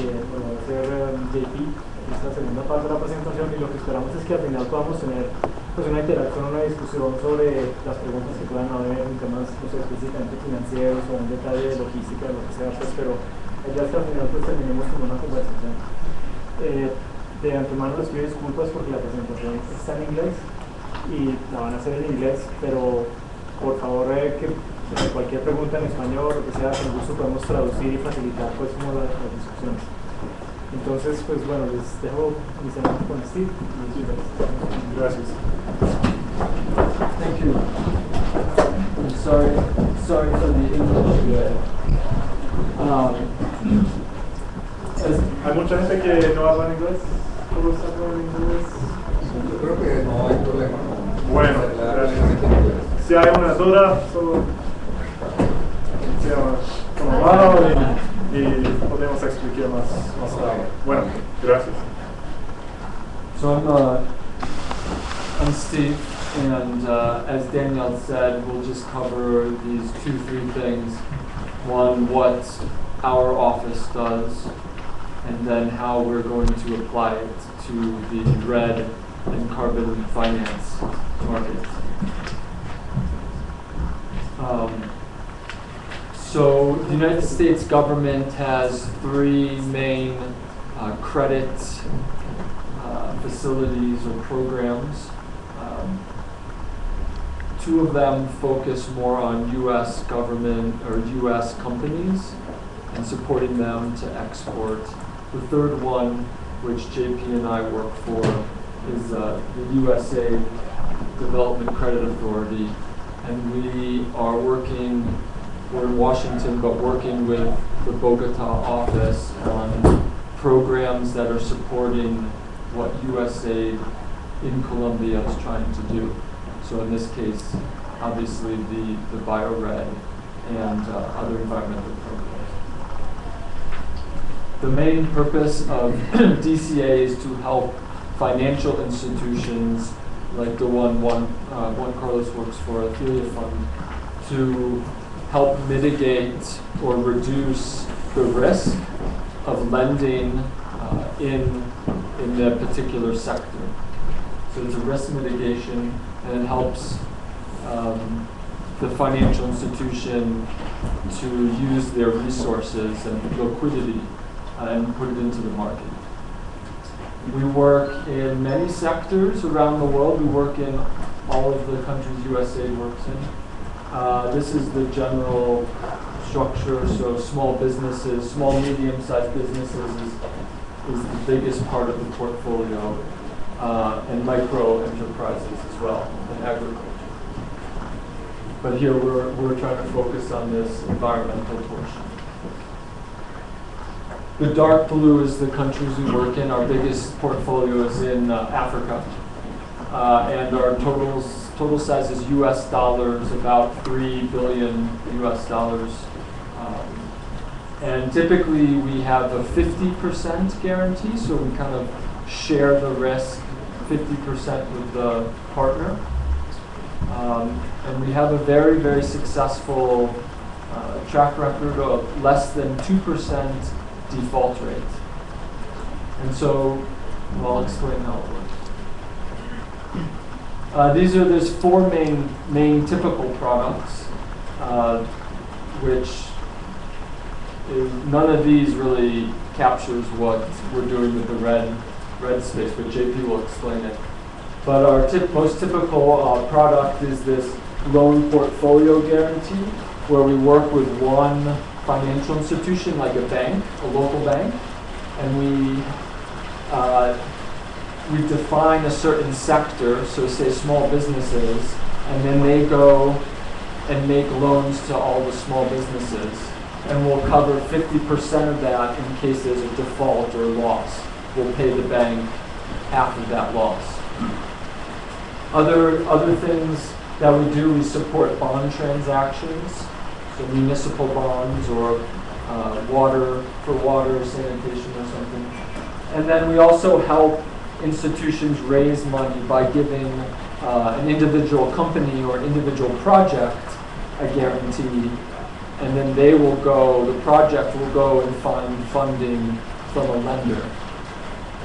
bueno, va a ser JP, esta segunda parte de la presentación, y lo que esperamos es que al final podamos tener pues una interacción, una discusión sobre las preguntas que puedan haber en temas, no sé, específicamente financieros o en detalle de logística, lo que sea, pues, pero ya hasta el final pues terminemos con una conversación. De antemano les pido disculpas porque la presentación está en inglés y la van a hacer en inglés, pero por favor que cualquier pregunta en español o lo que sea, con gusto podemos traducir y facilitar pues como las discusiones. Entonces, pues bueno, les dejo inicialmente con Steve. Gracias. Thank you. I'm sorry for the English. Hay mucha gente que no habla inglés. ¿Todos hablan inglés? Yo creo que no hay problema. Bueno, si hay una duda, solo sea lado y podemos explicar más tarde. Bueno, gracias. So I'm Steve, and as Danielle said, we'll just cover these 2-3 things. One, what our office does, and then how we're going to apply it to the red and carbon finance market. So the United States government has 3 main credit facilities or programs. 2 of them focus more on U.S. government or U.S. companies and supporting them to export. The third one, which JP and I work for, is the USAID Development Credit Authority, and we are working, we're in Washington, but working with the Bogota office on programs that are supporting what USAID in Colombia is trying to do. So in this case, obviously the bio-red and other environmental programs. The main purpose of DCA is to help financial institutions like the one Carlos works for, Affiliate Fund, to help mitigate or reduce the risk of lending in the particular sector. So there's a risk mitigation, and it helps the financial institution to use their resources and liquidity and put it into the market. We work in many sectors around the world. We work in all of the countries USAID works in. This is the general structure. So small businesses, small, medium-sized businesses is the biggest part of the portfolio, and micro enterprises as well, and agriculture. But here we're trying to focus on this environmental portion. The dark blue is the countries we work in. Our biggest portfolio is in Africa, and our total size is US dollars, about $3 billion US dollars. And typically we have a 50% guarantee, so we kind of share the risk 50% with the partner. And we have a very, very successful track record of less than 2% default rate. And so, I'll explain how it works. There's 4 main typical products, which none of these really captures what we're doing with the red space, but JP will explain it. But our most typical product is this loan portfolio guarantee, where we work with one financial institution, like a bank, a local bank, and we define a certain sector, so say small businesses, and then they go and make loans to all the small businesses, and we'll cover 50% of that in case there's a default or loss. We'll pay the bank half of that loss. Other things that we do, we support bond transactions, so municipal bonds or water sanitation or something. And then we also help institutions raise money by giving an individual company or an individual project a guarantee, and then the project will go and find funding from a lender.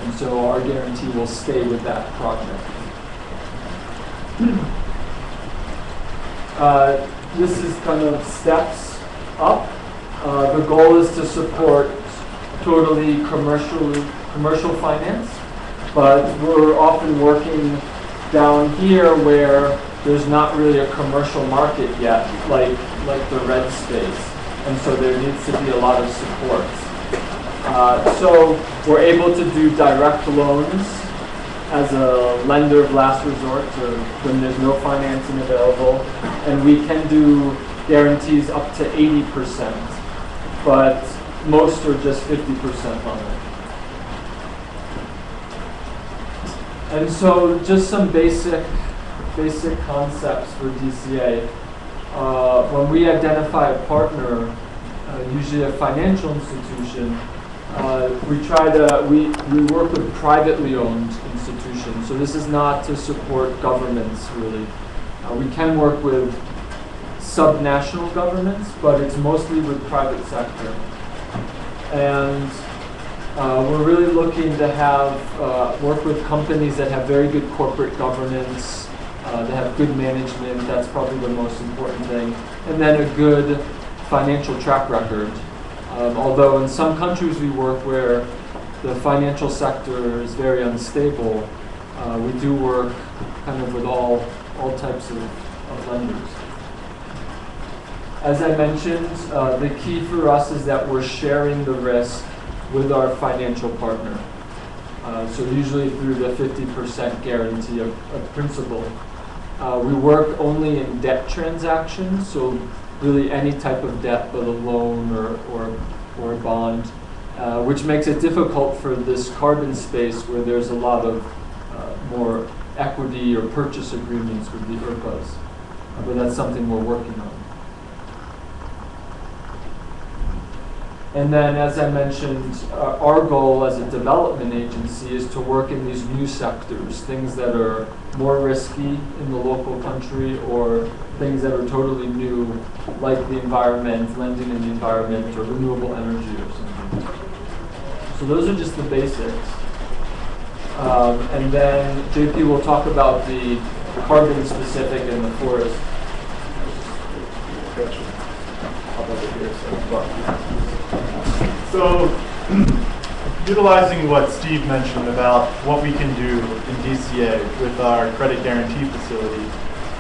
And so our guarantee will stay with that project. This is kind of steps up. The goal is to support totally commercial finance, but we're often working down here where there's not really a commercial market yet, like the red space, and so there needs to be a lot of support. So we're able to do direct loans as a lender of last resort to when there's no financing available, and we can do guarantees up to 80%, but most are just 50% on it. And so just some basic concepts for DCA. When we identify a partner, usually a financial institution, we work with privately owned institutions. So this is not to support governments, really. We can work with subnational governments, but it's mostly with private sector. And we're really looking to have work with companies that have very good corporate governance, that have good management. That's probably the most important thing. And then a good financial track record. Although in some countries we work where the financial sector is very unstable, we do work kind of with all types of lenders. As I mentioned, the key for us is that we're sharing the risk with our financial partner. So usually through the 50% guarantee of principal. We work only in debt transactions, so really any type of debt, but a loan or a bond, which makes it difficult for this carbon space where there's a lot of more equity or purchase agreements with the IRPAs. But that's something we're working on. And then, as I mentioned, our goal as a development agency is to work in these new sectors, things that are more risky in the local country or things that are totally new, like the environment, lending in the environment, or renewable energy or something. So those are just the basics. And then JP will talk about the carbon specific and the forest. So, utilizing what Steve mentioned about what we can do in DCA with our credit guarantee facility,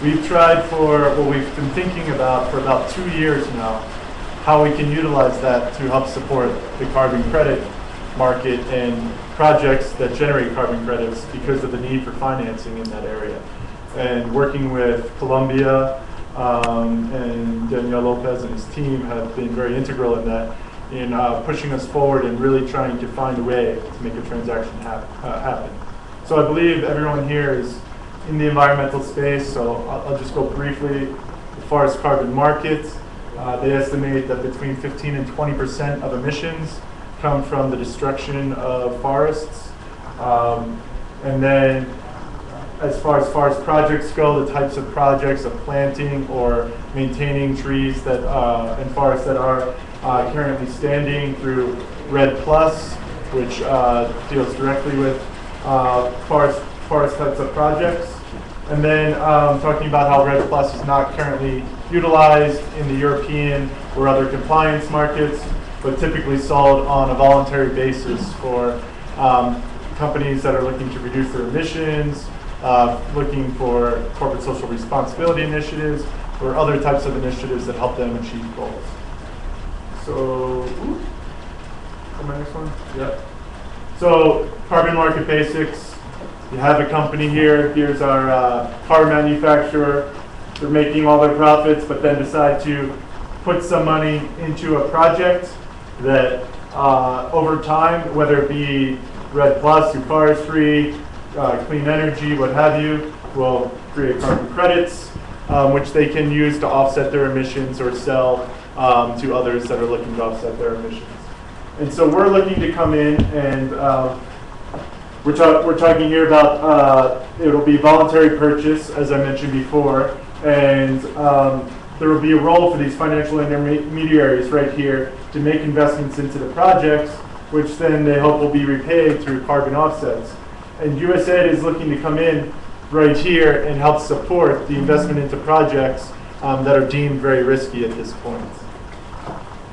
we've been thinking about for about 2 years now, how we can utilize that to help support the carbon credit market and projects that generate carbon credits because of the need for financing in that area. And working with Colombia, and Daniel Lopez and his team have been very integral in that, in pushing us forward and really trying to find a way to make a transaction happen. So I believe everyone here is in the environmental space, so I'll just go briefly. As far as carbon markets, they estimate that between 15 and 20% of emissions come from the destruction of forests. And then as far as forest projects go, the types of projects of planting or maintaining trees that and forests that are currently standing through REDD+, which deals directly with forest types of projects. And then talking about how REDD+ is not currently utilized in the European or other compliance markets, but typically sold on a voluntary basis for companies that are looking to reduce their emissions, looking for corporate social responsibility initiatives, or other types of initiatives that help them achieve goals. So, my next one? Yep. So, carbon market basics. You have a company here. Here's our car manufacturer. They're making all their profits, but then decide to put some money into a project that over time, whether it be REDD+, through forestry, clean energy, what have you, will create carbon credits, which they can use to offset their emissions or sell to others that are looking to offset their emissions. And so we're looking to come in and we're talking here about it'll be voluntary purchase, as I mentioned before, and there will be a role for these financial intermediaries right here to make investments into the projects, which then they hope will be repaid through carbon offsets. And USAID is looking to come in right here and help support the investment into projects that are deemed very risky at this point.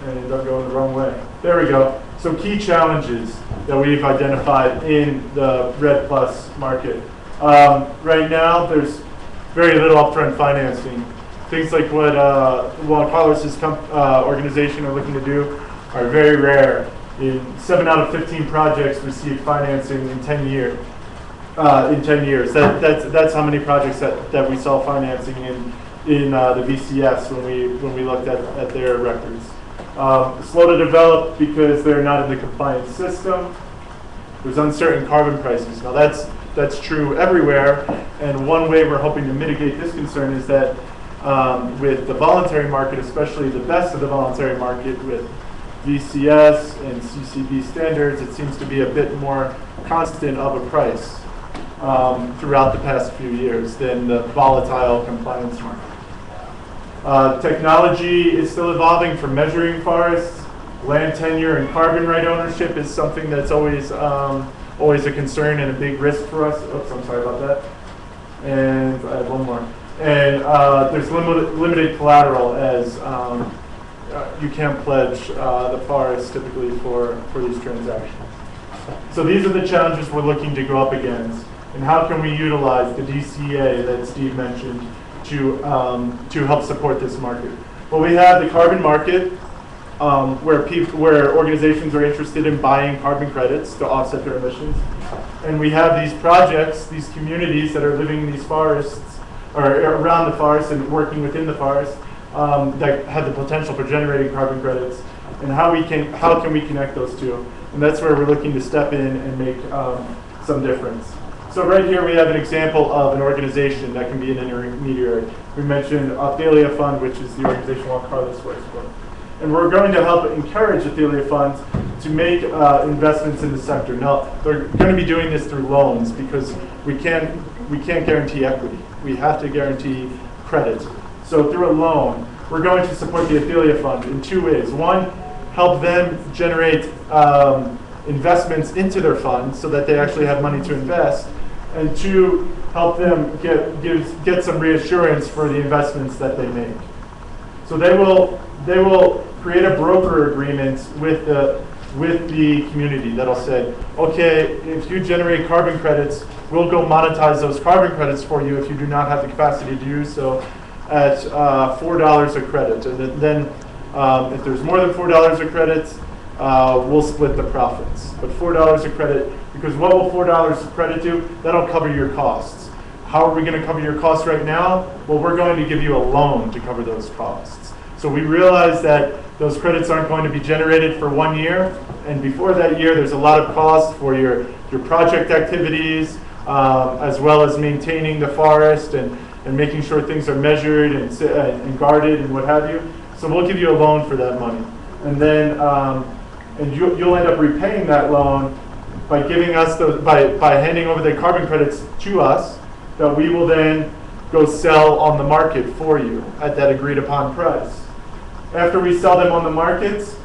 And I'm going the wrong way. There we go. So key challenges that we've identified in the Red Plus market. Right now, there's very little upfront financing. Things like what Juan Carlos's organization are looking to do are very rare. 7 out of 15 projects receive financing in 10 years. That's how many projects that we saw financing in the VCS when we looked at their records. Slow to develop because they're not in the compliance system. There's uncertain carbon prices. Now that's true everywhere, and one way we're hoping to mitigate this concern is that with the voluntary market, especially the best of the voluntary market with VCS and CCB standards, it seems to be a bit more constant of a price throughout the past few years than the volatile compliance market. Technology is still evolving for measuring forests. Land tenure and carbon right ownership is something that's always a concern and a big risk for us. Oops, I'm sorry about that. And I have one more. And there's limited collateral as you can't pledge the forest typically for these transactions. So these are the challenges we're looking to go up against. And how can we utilize the DCA that Steve mentioned to help support this market? Well, we have the carbon market where organizations are interested in buying carbon credits to offset their emissions. And we have these projects, these communities that are living in these forests or around the forest and working within the forest that have the potential for generating carbon credits. And how can we connect those two? And that's where we're looking to step in and make some difference. So right here we have an example of an organization that can be an intermediary. We mentioned Athalia Fund, which is the organization Juan Carlos works for. And we're going to help encourage Athalia funds to make investments in the sector. Now, they're going to be doing this through loans because we can't guarantee equity. We have to guarantee credit. So through a loan, we're going to support the Athalia fund in two ways. One, help them generate investments into their fund so that they actually have money to invest. And two, help them get some reassurance for the investments that they make. So they will create a broker agreement with the community that'll say, okay, if you generate carbon credits, we'll go monetize those carbon credits for you if you do not have the capacity to do so at $4 a credit. And then if there's more than $4 a credit, we'll split the profits. But $4 a credit, because what will $4 a credit do? That'll cover your costs. How are we going to cover your costs right now? Well, we're going to give you a loan to cover those costs. So we realize that those credits aren't going to be generated for 1 year, and before that year, there's a lot of costs for your project activities, as well as maintaining the forest and making sure things are measured and guarded and what have you. So we'll give you a loan for that money, and then you'll end up repaying that loan by giving us by handing over the carbon credits to us that we will then go sell on the market for you at that agreed upon price. After we sell them on the markets,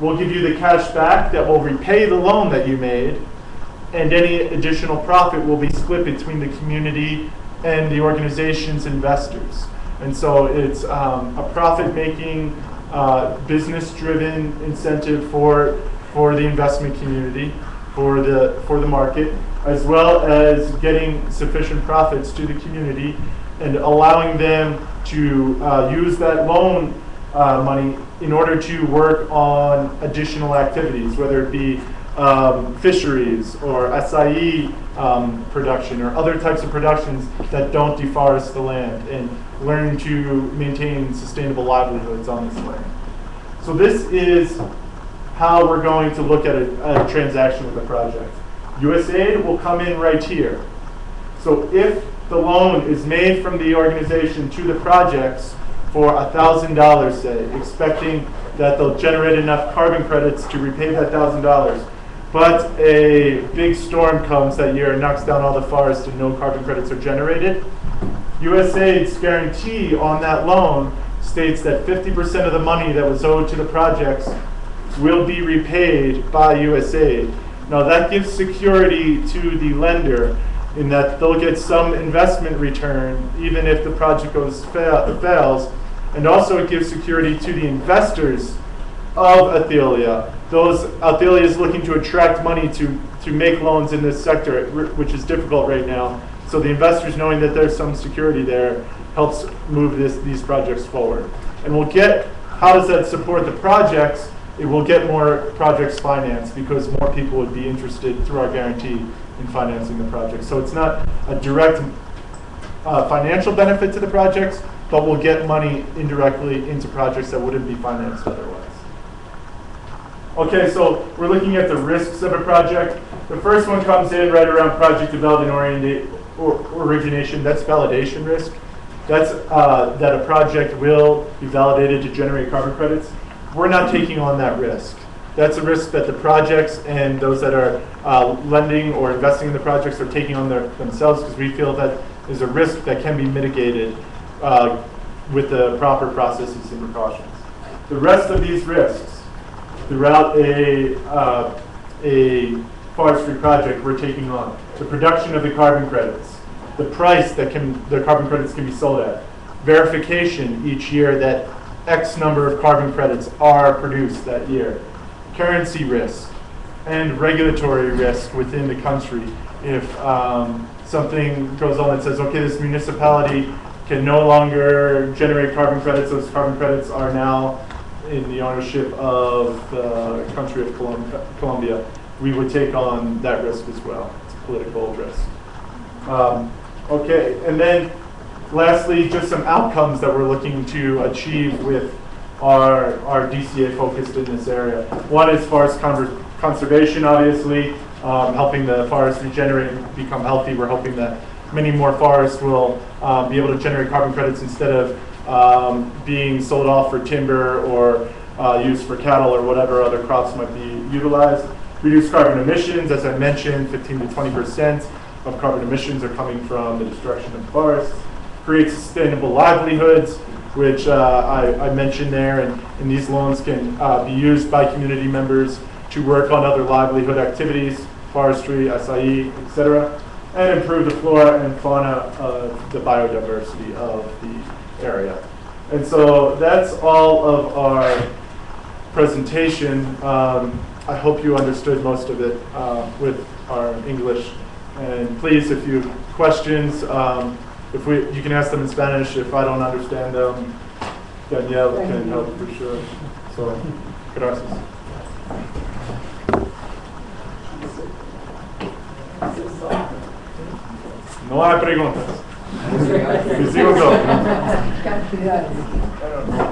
we'll give you the cash back that will repay the loan that you made, and any additional profit will be split between the community and the organization's investors. And so it's a profit-making, business-driven incentive for the investment community, for the market, as well as getting sufficient profits to the community and allowing them to use that loan money in order to work on additional activities, whether it be fisheries or acai production or other types of productions that don't deforest the land, and learn to maintain sustainable livelihoods on this land. So this is how we're going to look at a transaction with a project. USAID will come in right here. So if the loan is made from the organization to the projects for $1,000, say, expecting that they'll generate enough carbon credits to repay that $1,000, but a big storm comes that year and knocks down all the forest and no carbon credits are generated, USAID's guarantee on that loan states that 50% of the money that was owed to the projects will be repaid by USAID. Now that gives security to the lender in that they'll get some investment return even if the project fails, and also it gives security to the investors of Athelia. Athelia is looking to attract money to make loans in this sector, which is difficult right now. So the investors knowing that there's some security there helps move these projects forward. And we'll get, how does that support the projects? It will get more projects financed because more people would be interested through our guarantee in financing the project. So it's not a direct financial benefit to the projects, but we'll get money indirectly into projects that wouldn't be financed otherwise. Okay, so we're looking at the risks of a project. The first one comes in right around project development origination. That's validation risk. That's that a project will be validated to generate carbon credits. We're not taking on that risk. That's a risk that the projects and those that are lending or investing in the projects are taking on themselves, because we feel that is a risk that can be mitigated with the proper processes and precautions. The rest of these risks throughout a forestry project we're taking on: the production of the carbon credits, the price that the carbon credits can be sold at, verification each year that X number of carbon credits are produced that year, currency risk, and regulatory risk within the country. If something goes on that says, okay, this municipality can no longer generate carbon credits, those carbon credits are now in the ownership of the country of Colombia, we would take on that risk as well. It's a political risk. Okay, and then lastly, just some outcomes that we're looking to achieve with our DCA focused in this area. One is forest conservation, obviously, helping the forest regenerate and become healthy. We're hoping that many more forests will be able to generate carbon credits instead of being sold off for timber or used for cattle or whatever other crops might be utilized. Reduce carbon emissions, as I mentioned, 15 to 20% of carbon emissions are coming from the destruction of forests. Create sustainable livelihoods, which I mentioned there, and these loans can be used by community members to work on other livelihood activities, forestry, acai, etc., and improve the flora and fauna of the biodiversity of the area. And so that's all of our presentation. I hope you understood most of it with our English. And please, if you have questions, you can ask them in Spanish. If I don't understand them, Danielle can help for sure. So, gracias. No hay preguntas. Decimos todo.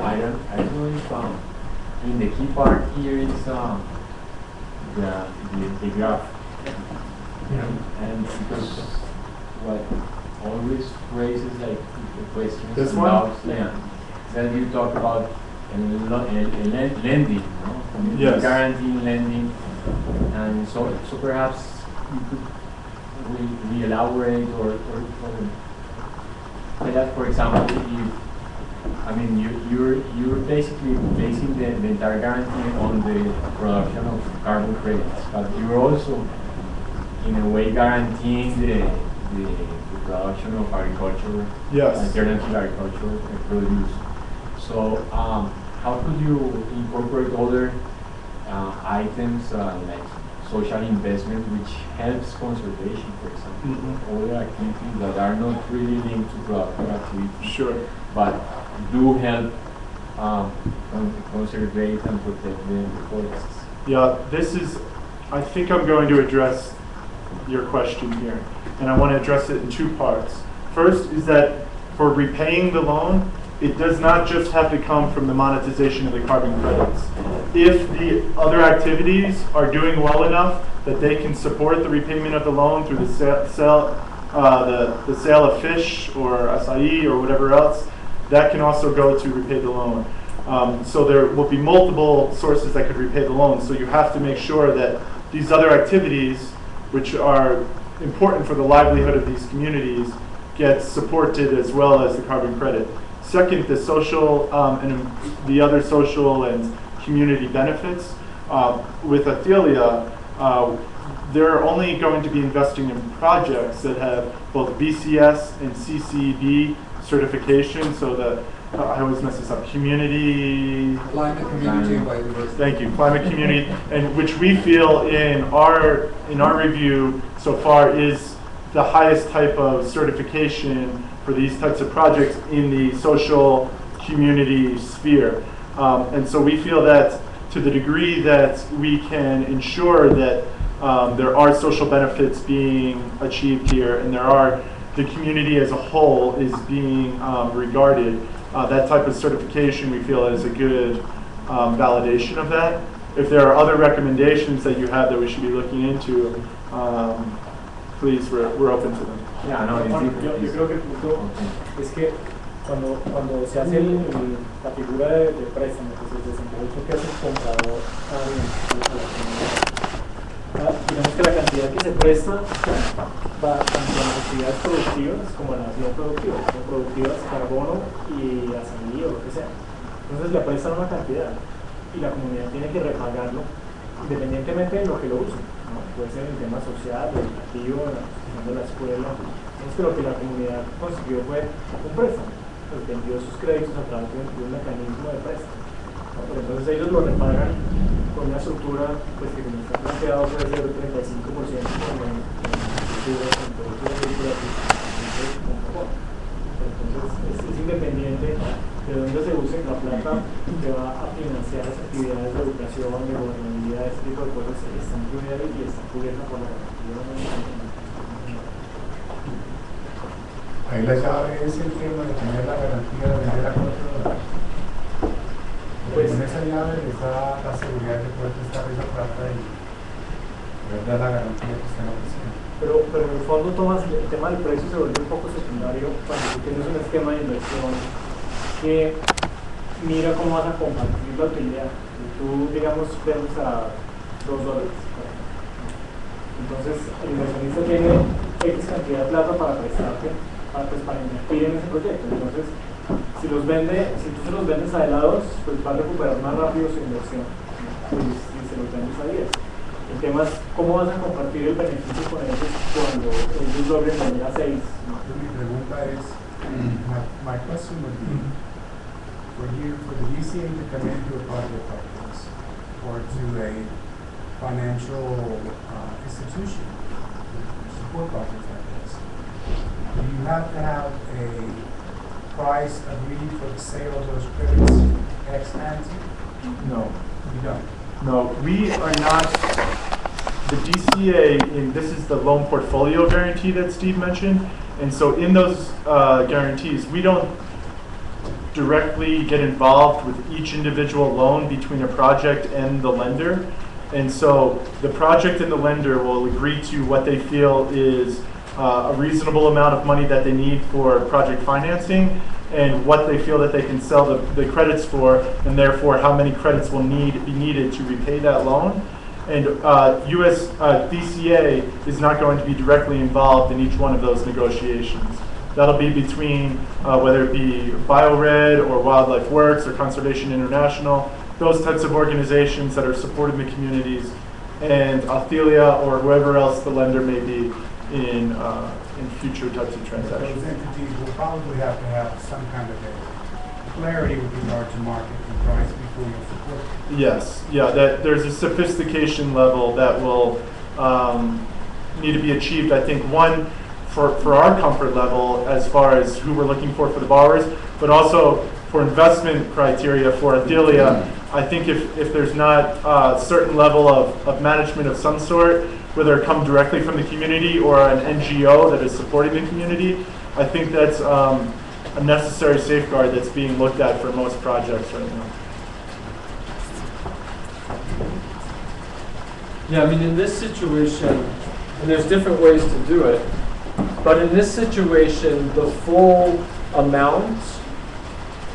I don't know if the key part here is the graph. And because what always raises like the questions This about one? that you talk about lending, Yes. guaranteeing lending, and so perhaps you could we elaborate or that, for example, you're basically basing the entire guarantee on the production of carbon credits, but you're also in a way guaranteeing the production of agriculture, Yes. alternative agriculture produce. So how could you incorporate other items like social investment, which helps conservation, for example, other activities that are not really linked to productive activities, Sure. but do help conserve and protect the forests? Yeah, I think I'm going to address your question here, and I want to address it in two parts. First is that for repaying the loan, it does not just have to come from the monetization of the carbon credits. If the other activities are doing well enough that they can support the repayment of the loan through the sale of fish or acai or whatever else, that can also go to repay the loan. So there will be multiple sources that could repay the loan. So you have to make sure that these other activities, which are important for the livelihood of these communities, get supported as well as the carbon credit. Second, the social and the other social and community benefits with Athelia, they're only going to be investing in projects that have both BCS and CCB certification, so that I always mess this up. Community. Climate, community, and biodiversity. Thank you. Climate, community, and which we feel in our review so far is the highest type of certification for these types of projects in the social community sphere. And so we feel that to the degree that we can ensure that there are social benefits being achieved here, and the community as a whole is being regarded, that type of certification we feel is a good validation of that. If there are other recommendations that you have that we should be looking into, please, we're open to them. Yeah, no, Yo creo que el punto es que cuando se hace la figura de préstamo, pues el desembolso que hace el comprador a la comunidad, digamos que la cantidad que se presta va tanto a las actividades productivas como a las no productivas, carbono y asamblea o lo que sea. Entonces le prestan una cantidad y la comunidad tiene que repagarlo independientemente de lo que lo use, ¿no? Puede ser en el tema social, educativo, en la construcción de la escuela. Entonces lo que la comunidad consiguió fue un préstamo, pues vendió sus créditos a través de un mecanismo de préstamo, ¿no? Pero entonces ellos lo repagan con una estructura pues que como está planteado puede ser del 35% como en productos agrícolas y con carbono. Entonces es independiente de dónde se use la plata que va a financiar las actividades de educación, de gobernabilidad, este tipo de cosas, está incluida y está cubierta por la garantía. Ahí la llave es el tema de tener la garantía de vender a $4. Pues con esa llave les da la seguridad de poder prestar esa plata y poder dar la garantía que están ofreciendo. Pero en el fondo, Tomás, el tema del precio se vuelve un poco secundario cuando tú tienes un esquema de inversión que mira cómo vas a compartir la utilidad. Si tú, digamos, vendes a $2, entonces el inversionista tiene X cantidad de plata para prestarte, para invertir en ese proyecto. Entonces, si tú se los vendes a helados, pues va a recuperar más rápido su inversión si se los vendes a 10. El tema es cómo vas a compartir el beneficio con ellos cuando ellos logren vender a 6. Mi pregunta es, my question would be, for the DCA to come into a project like this, or to a financial institution to support projects like this, do you have to have a price agreed for the sale of those credits ex ante? No. You don't? No, we are not, the DCA, this is the loan portfolio guarantee that Steve mentioned, and so in those guarantees, we don't directly get involved with each individual loan between a project and the lender, and so the project and the lender will agree to what they feel is a reasonable amount of money that they need for project financing, and what they feel that they can sell the credits for, and therefore how many credits will be needed to repay that loan. And US DCA is not going to be directly involved in each one of those negotiations. That'll be between whether it be BioRed or Wildlife Works or Conservation International, those types of organizations that are supporting the communities, and Athelia or whoever else the lender may be in future types of transactions. Those entities will probably have to have some kind of a clarity with regard to market and price before you support it. Yes, yeah, that there's a sophistication level that will need to be achieved. I think one, for our comfort level as far as who we're looking for the borrowers, but also for investment criteria for Athelia. I think if there's not a certain level of management of some sort, whether it come directly from the community or an NGO that is supporting the community, I think that's a necessary safeguard that's being looked at for most projects right now. Yeah, I mean, in this situation, and there's different ways to do it, but in this situation, the full amount,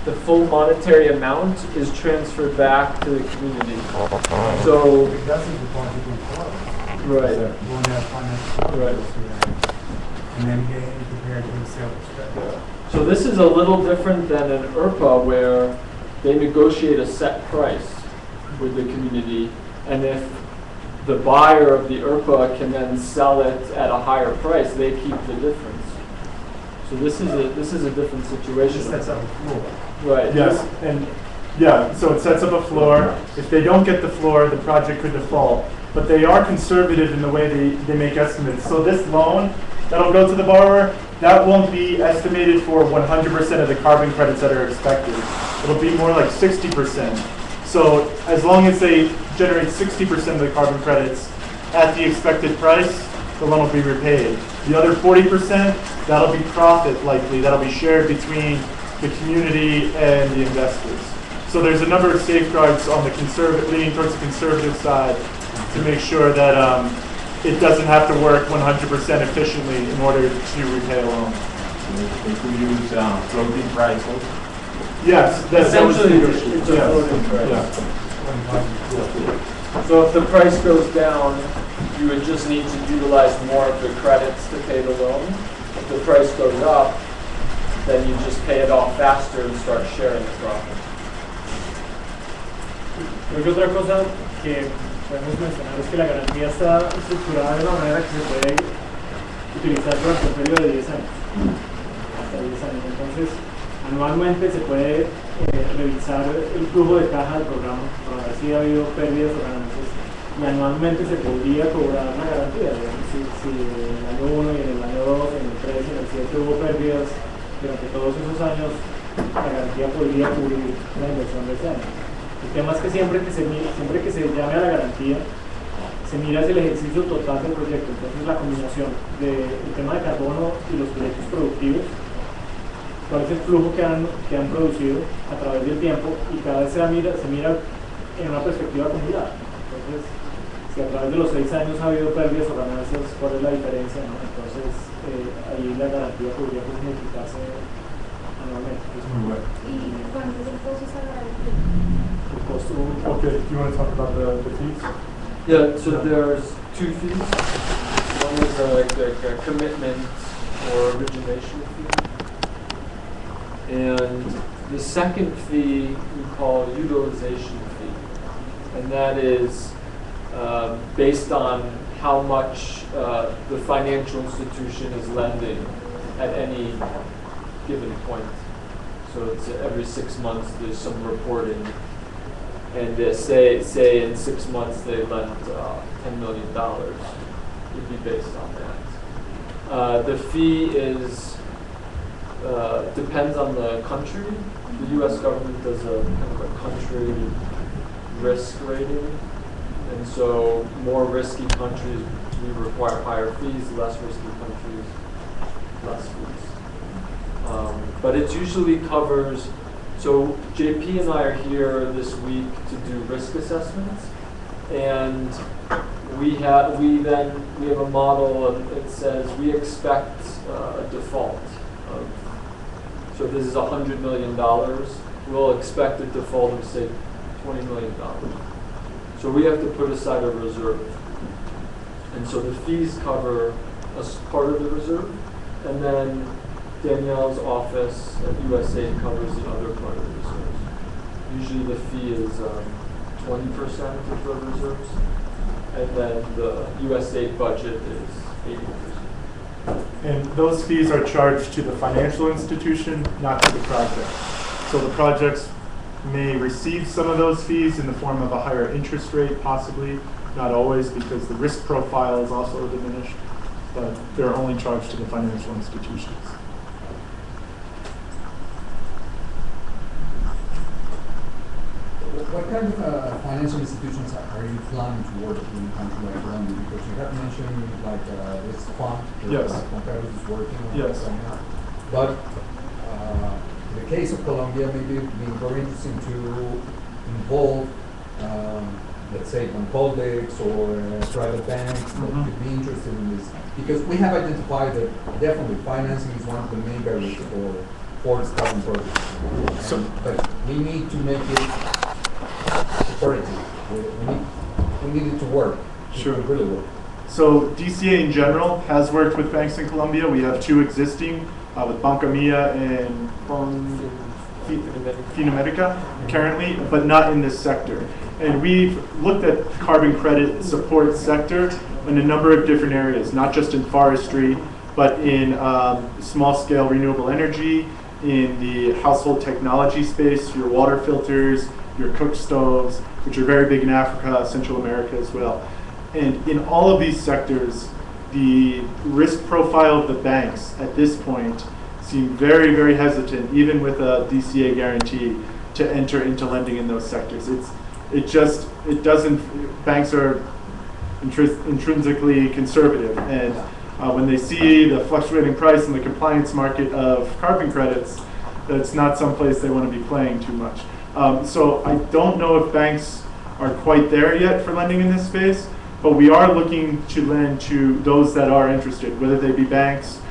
the full monetary amount is transferred back to the community. So, It doesn't deposit in forward. right, Going to have financial Right. and then getting prepared for the sale of credit. so this is a little different than an IRPA where they negotiate a set price with the community, And if the buyer of the ERPA can then sell it at a higher price, they keep the difference. So this is a different situation. Sets up a floor. Right. Yes, and yeah, so it sets up a floor. If they don't get the floor, the project could default. But they are conservative in the way they make estimates. So this loan that'll go to the borrower, that won't be estimated for 100% of the carbon credits that are expected. It'll be more like 60%. So as long as they generate 60% of the carbon credits at the expected price, the loan will be repaid. The other 40%, that'll be profit likely, that'll be shared between the community and the investors. So there's a number of safeguards on the leaning towards the conservative side to make sure that it doesn't have to work 100% efficiently in order to repay a loan. They could use floating price also. Yes, that was Essentially, negotiated. it's a Yes. floating price. Yeah. So if the price goes down, you would just need to utilize more of the credits to pay the loan. If the price goes up, then you just pay it off faster and start sharing the profit. Creo que otra cosa que podemos mencionar es que la garantía está estructurada de una manera que se puede utilizar durante un periodo de 10 años, hasta 10 años. Entonces, anualmente se puede revisar el flujo de caja del programa para ver si ha habido pérdidas o ganancias, y anualmente se podría cobrar una garantía. Digamos, si en el año 1 y en el año 2, en el 3 y en el 7 hubo pérdidas durante todos esos años, la garantía podría cubrir la inversión de ese año. El tema es que siempre que se llame a la garantía, se mira el ejercicio total del proyecto. Entonces la combinación del tema de carbono y los proyectos productivos, cuál es el flujo que han producido a través del tiempo, y cada vez se mira en una perspectiva acumulada. Entonces, si a través de los 6 años ha habido pérdidas o ganancias, ¿cuál es la diferencia, no? Entonces, ahí la garantía podría multiplicarse anualmente. ¿Y cuánto es el costo de esa garantía? Okay, do you want to talk about the fees? Yeah, so there's 2 fees. One is a commitment or origination fee. And the second fee we call utilization fee. And that is based on how much the financial institution is lending at any given point. So it's every 6 months there's some reporting. And say in 6 months they lent $10 million, would be based on that. The fee is depends on the country. The U.S. government does a kind of a country risk rating, and so more risky countries we require higher fees. Less risky countries, less fees. But it usually covers. So JP and I are here this week to do risk assessments, and we have a model that says we expect a default of. So if this is $100 million, we'll expect a default of say $20 million. So we have to put aside a reserve, and so the fees cover a part of the reserve, and then Danielle's office at USAID covers the other part of the reserves. Usually the fee is 20% of the reserves, and then the USAID budget is 80%. And those fees are charged to the financial institution, not to the project. So the projects may receive some of those fees in the form of a higher interest rate, possibly, not always, because the risk profile is also diminished, but they're only charged to the financial institutions. What kind of financial institutions are you planning to work in a country like Colombia? Because you have mentioned like this fund that Yes. Juan Carlos is working on Yes. right now. But in the case of Colombia, maybe it would be very interesting to involve, let's say, non-publics or private banks that could be interested in this. Because we have identified that definitely financing is one of the main barriers for this carbon project. So- But we need to make it operative. We need it to work. Sure. To really work. So DCA in general has worked with banks in Colombia. We have 2 existing with Banca Mia and Finamerica currently, but not in this sector. And we've looked at carbon credit support sector in a number of different areas, not just in forestry, but in small-scale renewable energy, in the household technology space, your water filters, your cook stoves, which are very big in Africa, Central America as well. And in all of these sectors, the risk profile of the banks at this point seem very, very hesitant, even with a DCA guarantee, to enter into lending in those sectors. Banks are intrinsically conservative, and when they see the fluctuating price and the compliance market of carbon credits, that's not someplace they want to be playing too much. So I don't know if banks are quite there yet for lending in this space, but we are looking to lend to those that are interested, whether they be banks.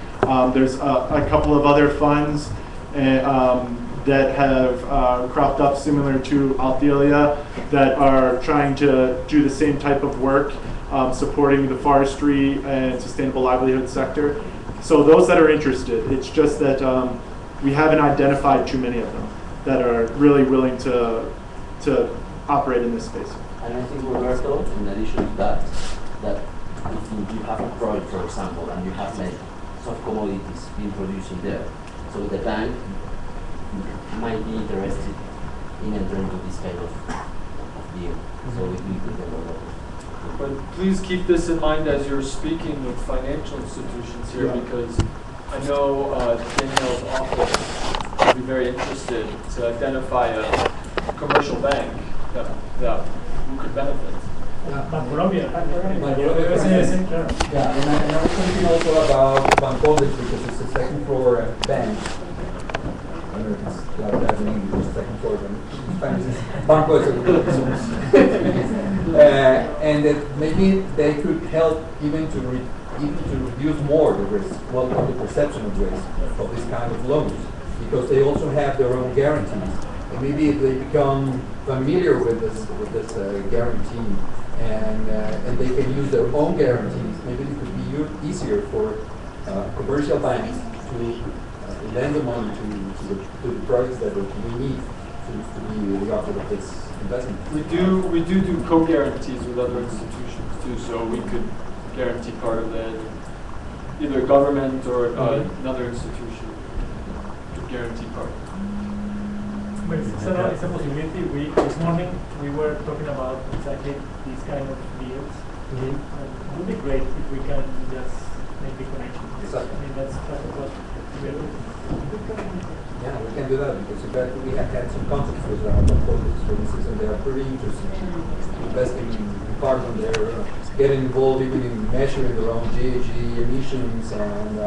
There's a couple of other funds that have cropped up similar to Althelia that are trying to do the same type of work, supporting the forestry and sustainable livelihood sector. So those that are interested, it's just that we haven't identified too many of them that are really willing to operate in this space. And I think, Roberto, in addition to that if you have a project, for example, and you have like soft commodities being produced in there, so the bank might be interested in entering into this kind of deal. So it will be developed. But please keep this in mind as you're speaking with financial institutions here, because I know Danielle's office would be very interested to identify a commercial bank that who could benefit. Colombia. Yeah, and I was thinking also about Bancoles because it's a second floor bank. I don't know if it's like that in English, second floor bank. In Spanish it's Banco. And that maybe they could help even to reduce more the risk, well, or the perception of risk of this kind of loans, because they also have their own guarantees. And maybe if they become familiar with this guarantee, and they can use their own guarantees, maybe it could be easier for commercial banks to lend the money to the projects that we need to be the object of this investment. We do co-guarantees with other institutions too, so we could guarantee part of it, either government or another institution could guarantee part. Well, it's a possibility. This morning we were talking about exactly these kind of deals. It would be great if we can just make the connection. Exactly. I mean, that's a possibility. Yeah, we can do that because in fact we have had some contacts with Bancoles, for instance, and they are pretty interested in investing in carbon. They're getting involved even in measuring their own GHG emissions, and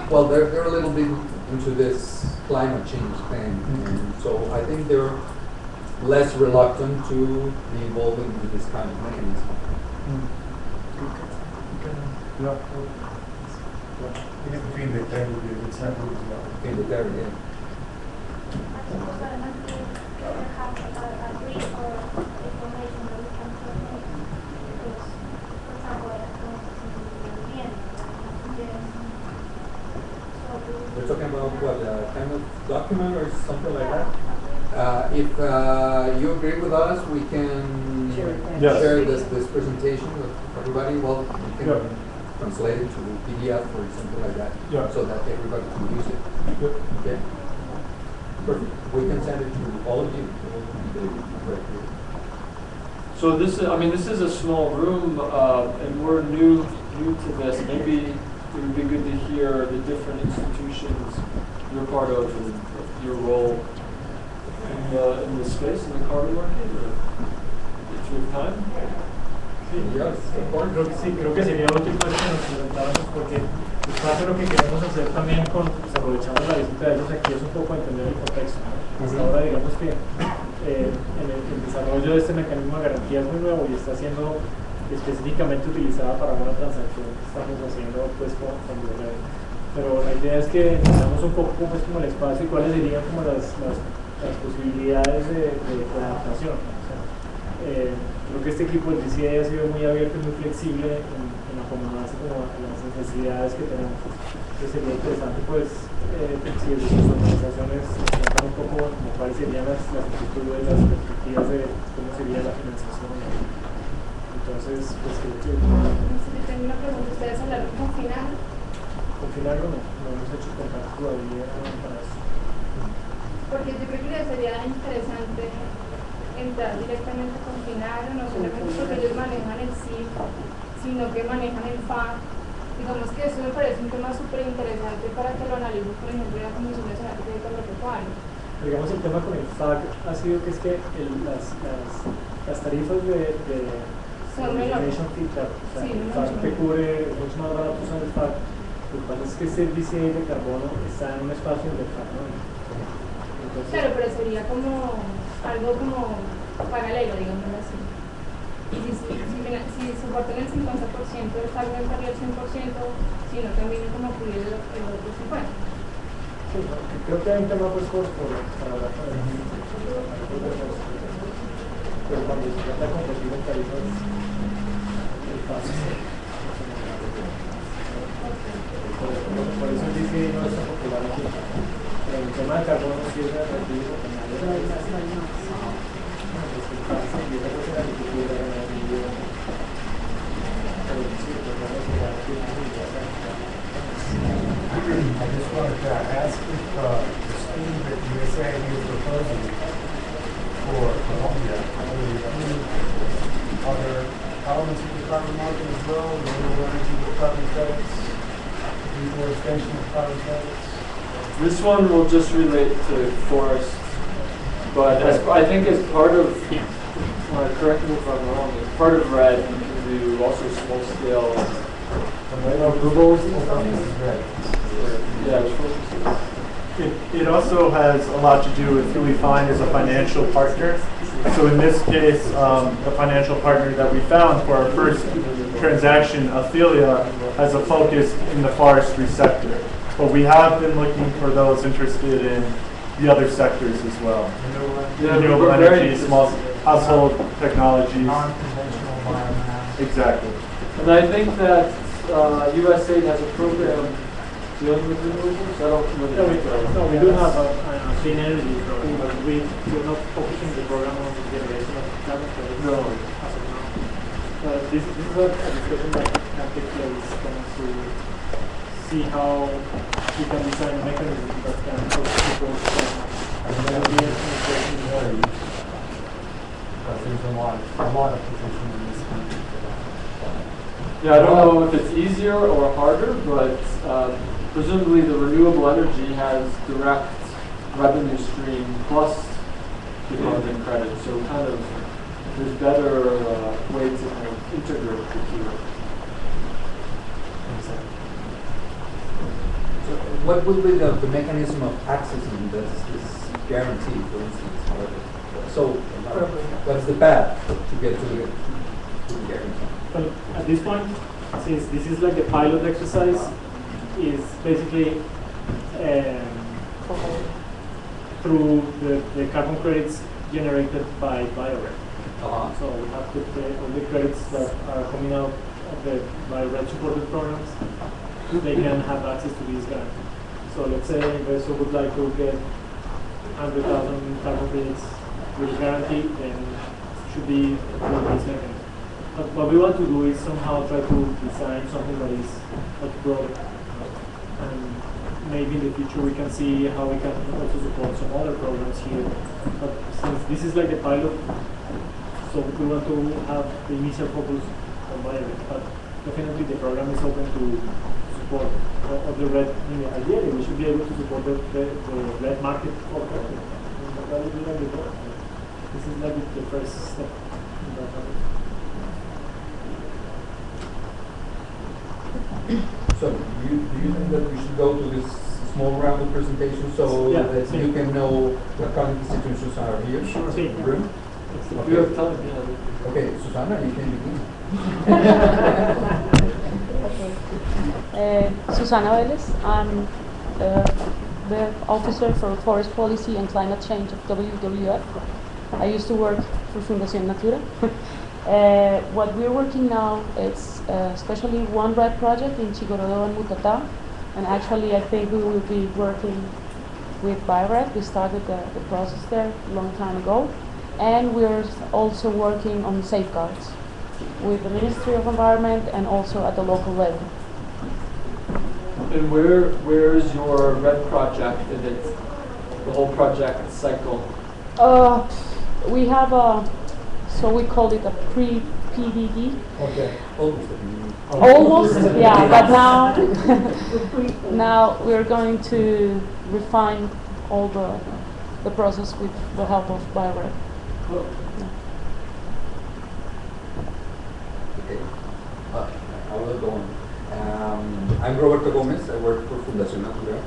well, they're a little bit into this climate change thing, and so I think they're less reluctant to be involved in this kind of mechanism. Between the table would be a good sample as well. In the area, yeah. I suppose that must be have a brief or information that we can transmit, because, for example, I don't know We're talking about what, a kind of document or something like that? If you agree with us, we can share this presentation with everybody. Well, we can translate it to PDF or something like that, so that everybody can use it. Okay. Perfect. We can send it to all of you. So this is a small room, and we're new to this. Maybe it would be good to hear the different institutions you're part of and your role in the space, in the carbon market, or if you have time. Creo que sería útil pues que nos presentáramos, porque parte de lo que queremos hacer también aprovechando la visita de ellos aquí es un poco entender el contexto, ¿no? Hasta ahora digamos que el desarrollo de este mecanismo de garantía es muy nuevo y está siendo específicamente utilizada para una transacción que estamos haciendo pues con VIVO. Pero la idea es que entendamos un poco pues como el espacio y cuáles serían como las posibilidades de adaptación, ¿no? O sea, creo que este equipo del DCA ha sido muy abierto y muy flexible en acomodarse como a las necesidades que tenemos. Entonces sería interesante pues si desde sus organizaciones nos cuentan un poco como cuáles serían las inquietudes, las perspectivas de cómo sería la financiación. Entonces, pues creo que... Si tengo una pregunta, ¿ustedes hablaron con Final? Con Final no hemos hecho contacto todavía para eso. Porque yo creo que sería interesante entrar directamente con Final, no solamente porque ellos manejan el CIF, sino que manejan el FAC. Digamos que eso me parece un tema súper interesante para que lo analice, por ejemplo, la Comisión Nacional de Crédito Agropecuario. Digamos, el tema con el FAC ha sido que es que las tarifas de son menores. Fee, claro, o sea, Sí, el FAC te cubre, es mucho más barato usar el FAC. Lo que pasa es que este DCA de carbono está en un espacio donde el FAC no entra. Entonces, Claro, pero sería como algo como paralelo, digámoslo así. Y si soportan el 50%, el FAC no entraría el 100%, sino también como cubrir el otro 50%. sí, ¿no? Creo que hay un tema pues para hablar con el pero cuando se trata de competir en tarifas, el FAC por eso el DCA no es tan popular aquí. Pero el tema del carbono sí es atractivo porque I just wanted to ask if the scheme that USAID is proposing for Colombia will include other elements of the carbon market as well, renewable energy with carbon credits, deforestation with carbon credits. This one will just relate to forests, but I think as part of, correct me if I'm wrong, as part of RED, you can do also small scale. It also has a lot to do with who we find as a financial partner. So in this case, the financial partner that we found for our first transaction, Ophelia, has a focus in the forestry sector. But we have been looking for those interested in the other sectors as well. Renewable energy, small household technologies. Non-conventional biomass. Exactly. And I think that USAID has a program dealing with renewables. I don't know. we do have a clean energy program, but we're not focusing the program on the generation of carbon credits. No. As of now. This is a discussion that can take place to see how we can design a mechanism that can help support Because there's a lot of potential in this country. Yeah, I don't know if it's easier or harder, but presumably the renewable energy has direct revenue stream plus the carbon credit, so kind of there's better ways to kind of integrate the two. So what will be the mechanism of accessing this guarantee, for instance? So what's the path to get to the guarantee? Well, at this point, since this is like a pilot exercise, is basically through the carbon credits generated by BioRed. So we have to pay all the credits that are coming out of the BioRed supported programs. They can have access to this guarantee. So let's say an investor would like to get 100,000 carbon credits with guarantee, then should be through this mechanism. But what we want to do is somehow try to design something that is much broader. And maybe in the future we can see how we can also support some other programs here. But since this is like a pilot, so we want to have the initial focus on BioRed. But definitely the program is open to support of the RED. Ideally, we should be able to support the RED market for credit. That would be like the goal. This is like the first step in that market. So do you think that we should go to this small round of presentation so that you can know what kind of institutions are here? Sure. Room? If you have time, yeah. Okay, Susana, you can begin. Susana Vélez, I'm the Officer for Forest Policy and Climate Change of WWF. I used to work for Fundación Natura What we're working now is especially one red project in Chigorodo and Mutatá, and actually I think we will be working with BioRed. We started the process there a long time ago, and we're also working on safeguards with the Ministry of Environment and also at the local level. And where is your red project in the whole project cycle? We have so we call it a pre-PDD. Okay. Almost, yeah, but now we're going to refine all the process with the help of BioRed. Cool. Okay. I will go on. I'm Roberto Gomez. I work for Fundación Natura.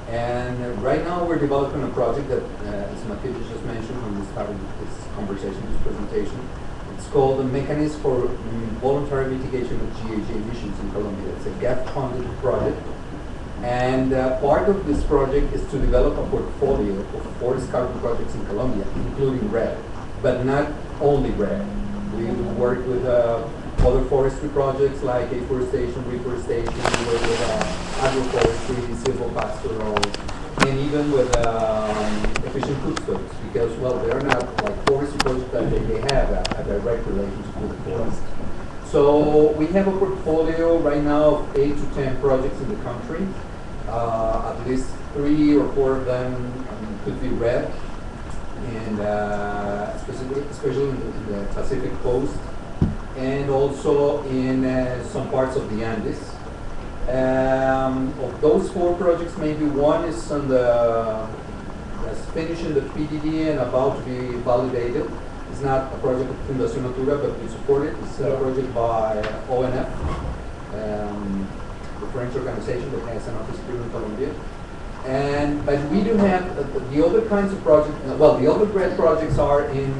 And right now we're developing a project that, as Matilde just mentioned when we started this conversation, this presentation, it's called the Mechanism for Voluntary Mitigation of GHG Emissions in Colombia. It's a GAP-funded project. And part of this project is to develop a portfolio of forest carbon projects in Colombia, including RED, but not only RED. We work with other forestry projects like afforestation, reforestation, with agroforestry, silvopastoral, and even with efficient food stocks, because, well, they're not like forestry projects that they have a direct relationship with the forest. So we have a portfolio right now of 8 to 10 projects in the country. At least 3 or 4 of them could be RED, and especially in the Pacific coast, and also in some parts of the Andes. Of those 4 projects, maybe one is on that's finishing the PDD and about to be validated. It's not a project of Fundación Natura, but we support it. It's a project by ONF, the French organization that has an office here in Colombia. But we do have the other kinds of projects. Well, the other RED projects are in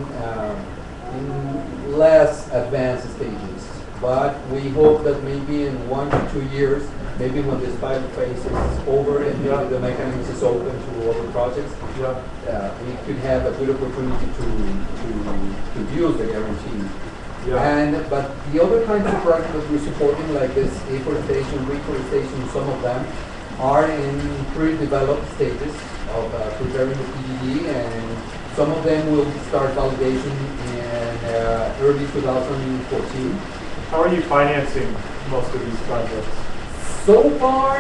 less advanced stages, but we hope that maybe in 1 to 2 years, maybe when this pilot phase is over and maybe the mechanism is open to other projects, we could have a good opportunity to use the guarantee. But the other kinds of projects that we're supporting, like this afforestation, reforestation, some of them are in pre-developed stages of preparing the PDD, and some of them will start validation in early 2014. How are you financing most of these projects? So far,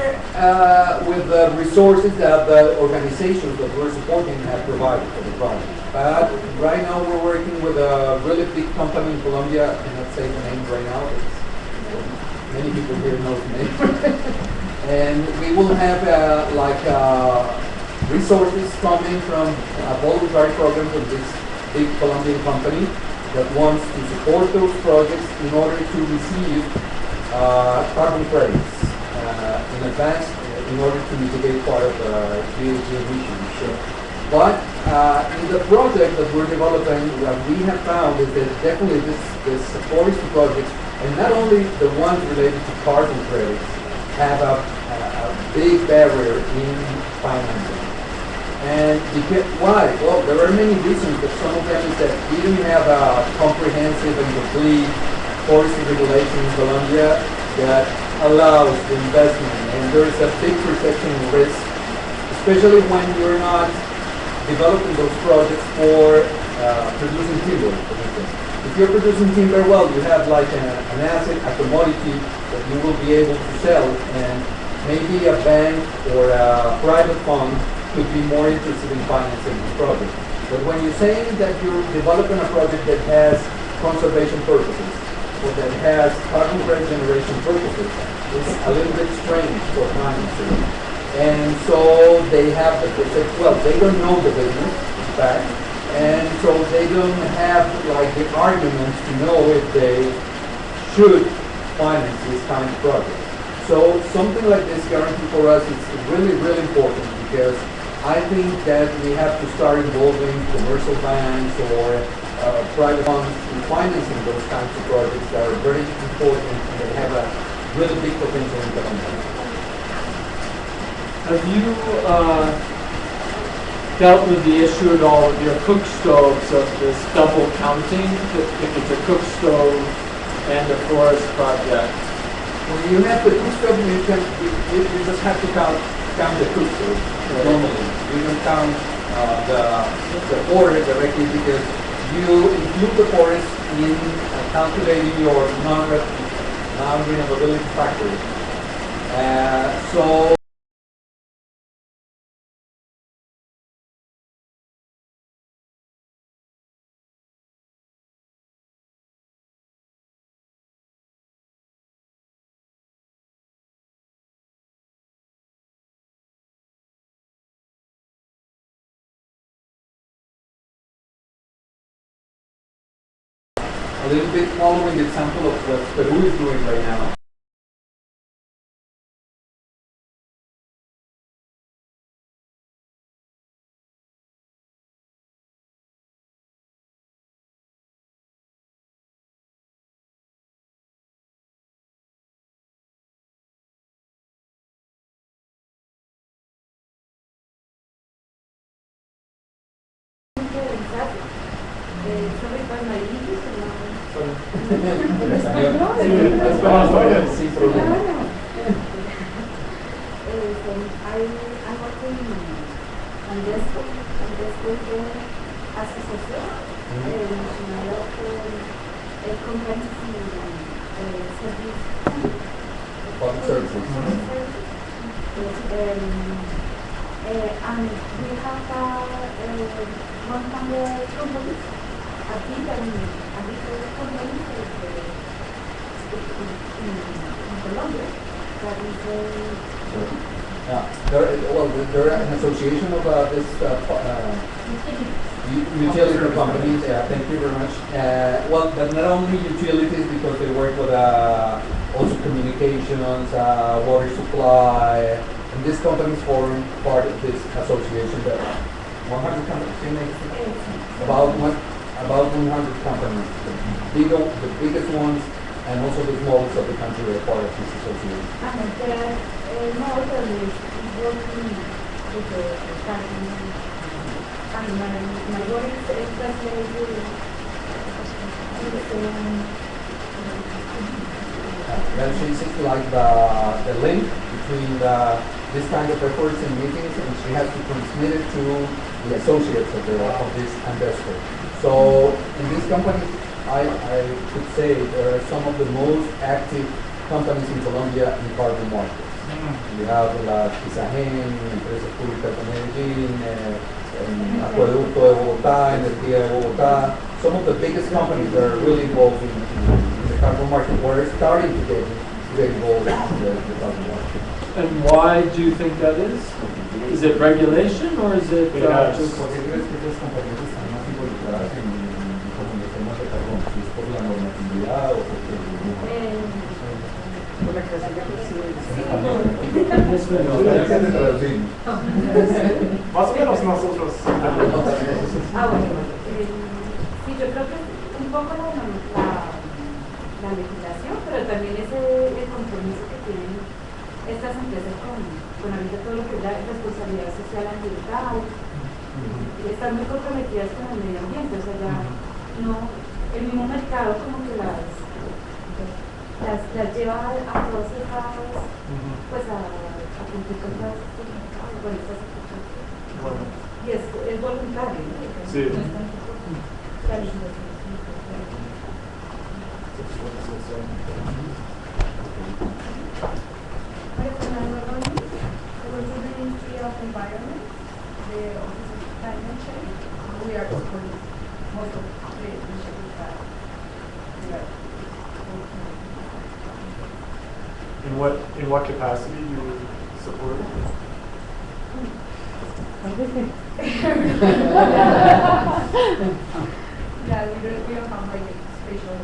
with the resources that the organizations that we're supporting have provided for the project. But right now we're working with a really big company in Colombia. I cannot say the name right now, but many people here know the name. And we will have resources coming from a voluntary program from this big Colombian company that wants to support those projects in order to receive carbon credits in advance in order to mitigate part of the GHG emissions. But in the project that we're developing, what we have found is that definitely this forestry projects, and not only the ones related to carbon credits, have a big barrier in financing. And why? Well, there are many reasons, but some of them is that we don't have a comprehensive and complete forestry regulation in Colombia that allows the investment, and there is a big perception of risk, especially when you're not developing those projects for producing timber, for instance. If you're producing timber, well, you have like an asset, a commodity that you will be able to sell, and maybe a bank or a private fund could be more interested in financing the project. But when you're saying that you're developing a project that has conservation purposes, or that has carbon credit generation purposes, it's a little bit strange for financing. And so they have the perception, well, they don't know the business, in fact, and so they don't have like the arguments to know if they should finance this kind of project. So something like this guarantee for us is really, really important, because I think that we have to start involving commercial banks or private funds in financing those kinds of projects that are very important and that have a really big potential in Colombia. Have you dealt with the issue at all with your cook stoves of this double counting, if it's a cook stove and a forest project? When you have the cook stove, you just have to count the cook stove normally. You don't count the forest directly because you include the forest in calculating your non-renovability factor. So a little bit following the example of what Peru is doing right now. Sin problema. I'm working on this asociación nacional de comprehensive service. Public services. And we have 100 companies, a big companies in Colombia that is they're an association of this utility companies. Thank you very much. But not only utilities, because they work with also communications, water supply, and these companies form part of this association. That 100 companies, about 100 companies, the biggest ones, and also the smallest of the country are part of this association. And the model is working with the company. And my work is translated She's like the link between this kind of efforts and meetings, and she has to transmit it to the associates of this investor. So in these companies, I could say there are some of the most active companies in Colombia in carbon markets. We have la Tisagen, Empresas Públicas de Medellín, Acueducto de Bogotá, Energía de Bogotá. Some of the biggest companies that are really involved in the carbon market, were starting to get involved in the carbon market. And why do you think that is? Is it regulation or is it just... ¿Por qué crees que esas compañías están más involucradas en los temas de carbón? ¿Si es por la normatividad o por qué? Por la creación de Más o menos nosotros. Sí, yo creo que un poco la legislación, pero también es el compromiso que tienen estas empresas con ahorita todo lo que es la responsabilidad social ambiental. Están muy comprometidas con el medio ambiente, o sea, ya no, el mismo mercado como que las lleva a todas esas, pues a cumplir con estas expectativas. Y es voluntario, ¿no? Sí. No es tampoco la legislación. The Ministry of Environment, the Office of Climate Change, we are supporting most of the initiatives that we are working on. In what capacity do you support? Yeah, we don't have like a spatial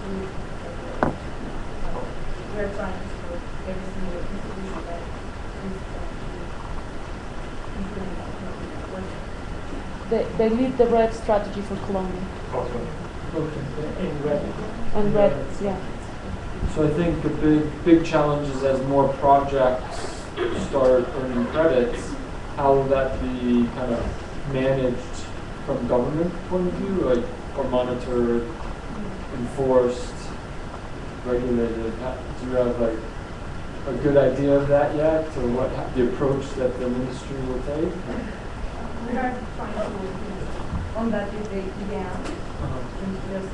group. We are trying to support every single institution that is implementing that work. They lead the RED strategy for Colombia. In red. And RED, yeah. So I think the big challenge is as more projects start earning credits, how will that be kind of managed from government point of view, like, or monitored, enforced, regulated? Do you have like a good idea of that yet, or what the approach that the ministry will take? We are trying to work on that with the EDM, and just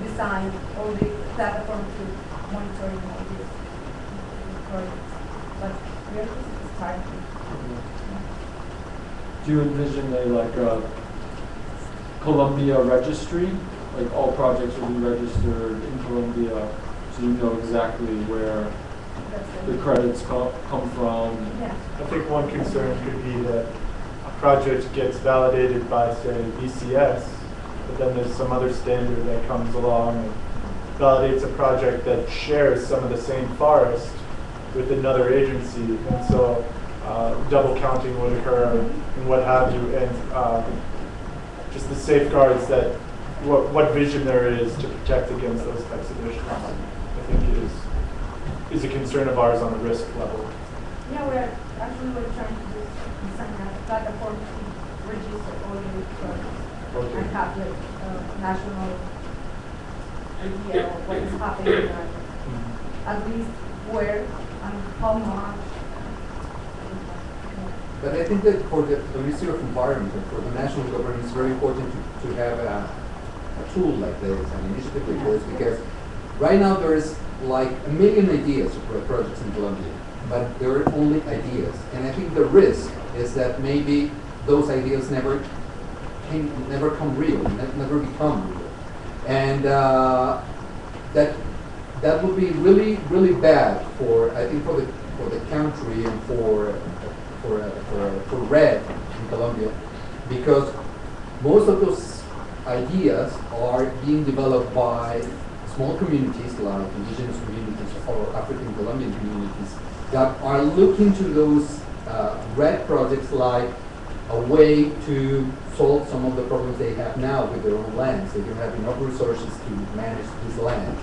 design all the platform to monitoring all these projects. But we are just starting. Do you envision a Colombia registry? Like all projects will be registered in Colombia, so you know exactly where the credits come from. Yeah. I think one concern could be that a project gets validated by, say, BCS, but then there's some other standard that comes along and validates a project that shares some of the same forest with another agency, and so double counting would occur and what have you, and just the safeguards that what vision there is to protect against those types of issues, I think is a concern of ours on a risk level. Yeah, we're trying to design a platform to register all the projects and have the national idea of what is happening and at least where and how much. But I think that for the Ministry of Environment and for the national government, it's very important to have a tool like this, an initiative like this, because right now there is like a million ideas for projects in Colombia, but there are only ideas. And I think the risk is that maybe those ideas never come real, never become real. And that would be really, really bad for, I think, for the country and for RED in Colombia, because most of those ideas are being developed by small communities like indigenous communities or African Colombian communities that are looking to those RED projects like a way to solve some of the problems they have now with their own lands. They don't have enough resources to manage these lands.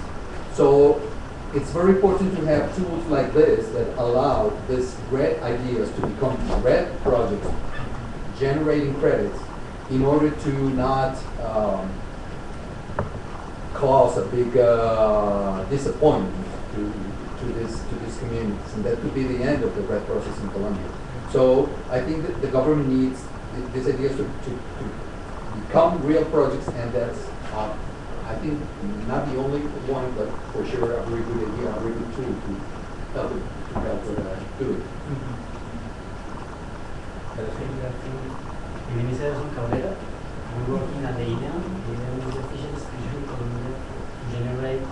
So it's very important to have tools like this that allow these RED ideas to become RED projects, generating credits in order to not cause a big disappointment to these communities, and that could be the end of the RED process in Colombia. So I think that the government needs these ideas to become real projects, and that's I think not the only one, but for sure a very good idea, a very good tool to help it do it. My name is Edson Cabrera. I'm working at the IDEAM. The IDEAM is the official institution in Colombia to generate